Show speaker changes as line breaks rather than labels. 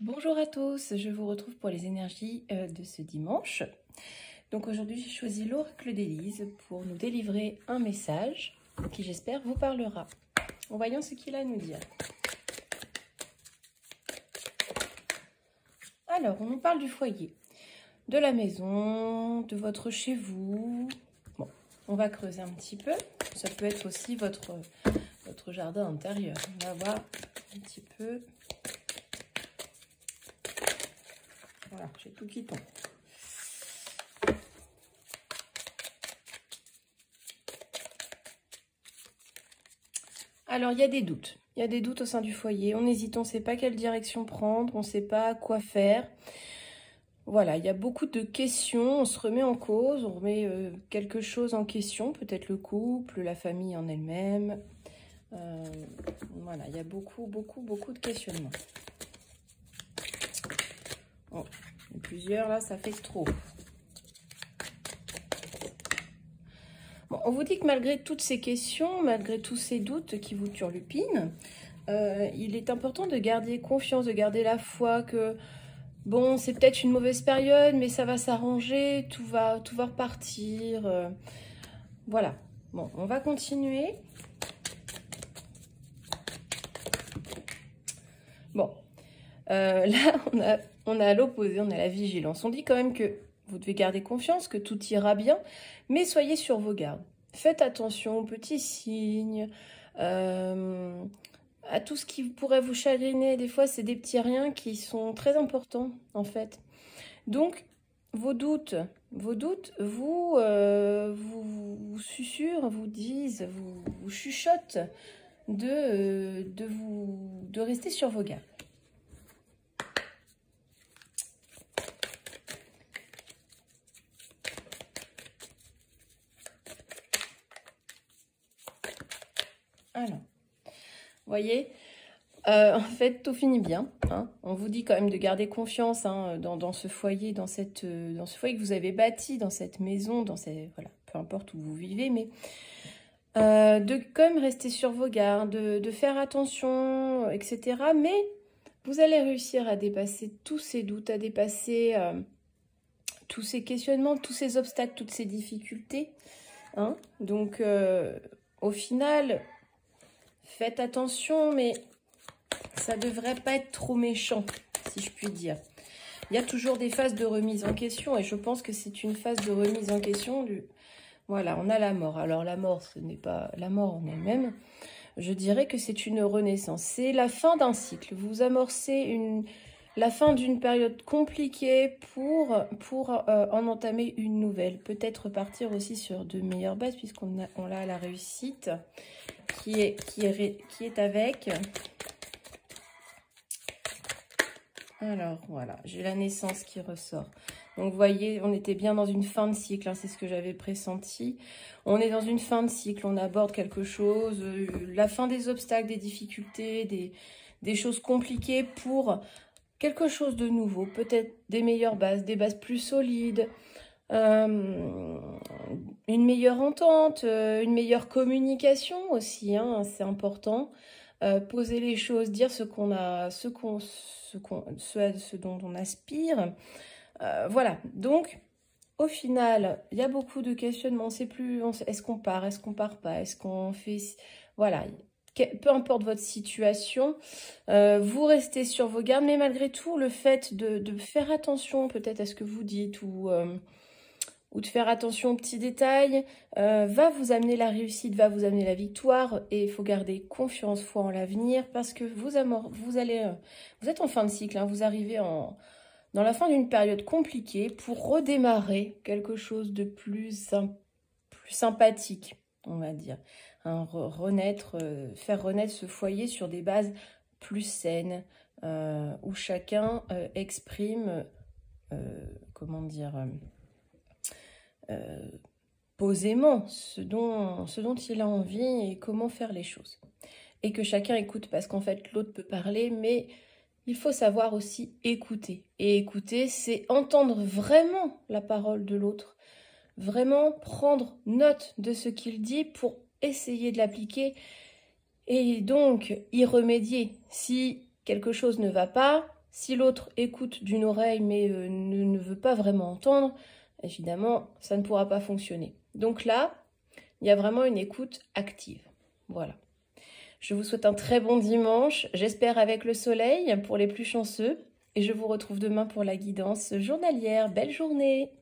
Bonjour à tous, je vous retrouve pour les énergies de ce dimanche. Donc aujourd'hui j'ai choisi l'oracle d'Élise pour nous délivrer un message qui j'espère vous parlera. Voyons ce qu'il a à nous dire. Alors on nous parle du foyer, de la maison, de votre chez vous. Bon, on va creuser un petit peu. Ça peut être aussi votre jardin intérieur. On va voir un petit peu. Voilà, j'ai tout qui tombe. Alors, il y a des doutes. Il y a des doutes au sein du foyer. On hésite, on ne sait pas quelle direction prendre, on ne sait pas quoi faire. Voilà, il y a beaucoup de questions. On se remet en cause, on remet quelque chose en question. Peut-être le couple, la famille en elle-même. Voilà, il y a beaucoup de questionnements. Bon, plusieurs là, ça fait trop. Bon, on vous dit que malgré toutes ces questions, malgré tous ces doutes qui vous turlupinent, il est important de garder confiance, de garder la foi que, bon, c'est peut-être une mauvaise période, mais ça va s'arranger, tout va repartir. Voilà. Bon, on va continuer. Bon, là, on a l'opposé, on a la vigilance. On dit quand même que vous devez garder confiance, que tout ira bien, mais soyez sur vos gardes. Faites attention aux petits signes, à tout ce qui pourrait vous chagriner. Des fois, c'est des petits riens qui sont très importants, en fait. Donc, vos doutes vous susurrent, vous disent, vous chuchotent de rester sur vos gardes. Alors, vous voyez, en fait, tout finit bien. Hein. On vous dit quand même de garder confiance hein, dans ce foyer, dans ce foyer que vous avez bâti, dans cette maison, voilà, peu importe où vous vivez, mais de quand même rester sur vos gardes, de faire attention, etc. Mais vous allez réussir à dépasser tous ces doutes, à dépasser tous ces questionnements, tous ces obstacles, toutes ces difficultés. Hein. Donc, au final, faites attention, mais ça devrait pas être trop méchant, si je puis dire. Il y a toujours des phases de remise en question, et je pense que c'est une phase de remise en question. Voilà, on a la mort. Alors la mort, ce n'est pas la mort en elle-même. Je dirais que c'est une renaissance. C'est la fin d'un cycle. Vous amorcez la fin d'une période compliquée pour en entamer une nouvelle. Peut-être partir aussi sur de meilleures bases, puisqu'on a la réussite qui est avec. Alors, voilà, j'ai la naissance qui ressort. Donc, vous voyez, on était bien dans une fin de cycle, hein, c'est ce que j'avais pressenti. On est dans une fin de cycle, on aborde quelque chose, la fin des obstacles, des difficultés, des choses compliquées pour quelque chose de nouveau. Peut-être des meilleures bases, des bases plus solides, une meilleure entente, une meilleure communication aussi, hein, c'est important. Poser les choses, dire ce dont on aspire. Voilà, donc au final, il y a beaucoup de questionnements. On ne sait plus, est-ce qu'on part, est-ce qu'on part pas, est-ce qu'on fait... Voilà, peu importe votre situation, vous restez sur vos gardes, mais malgré tout, le fait de faire attention peut-être à ce que vous dites ou de faire attention aux petits détails, va vous amener la réussite, va vous amener la victoire. Et il faut garder confiance, foi en l'avenir, parce que vous êtes en fin de cycle, hein, vous arrivez dans la fin d'une période compliquée pour redémarrer quelque chose de plus sympathique, on va dire. Hein, faire renaître ce foyer sur des bases plus saines, où chacun exprime, comment dire... posément ce dont il a envie et comment faire les choses. Et que chacun écoute, parce qu'en fait, l'autre peut parler, mais il faut savoir aussi écouter. Et écouter, c'est entendre vraiment la parole de l'autre, vraiment prendre note de ce qu'il dit pour essayer de l'appliquer et donc y remédier. Si quelque chose ne va pas, Si l'autre écoute d'une oreille mais ne veut pas vraiment entendre, évidemment, ça ne pourra pas fonctionner. Donc là, il y a vraiment une écoute active. Voilà. Je vous souhaite un très bon dimanche, j'espère avec le soleil pour les plus chanceux. Et je vous retrouve demain pour la guidance journalière. Belle journée!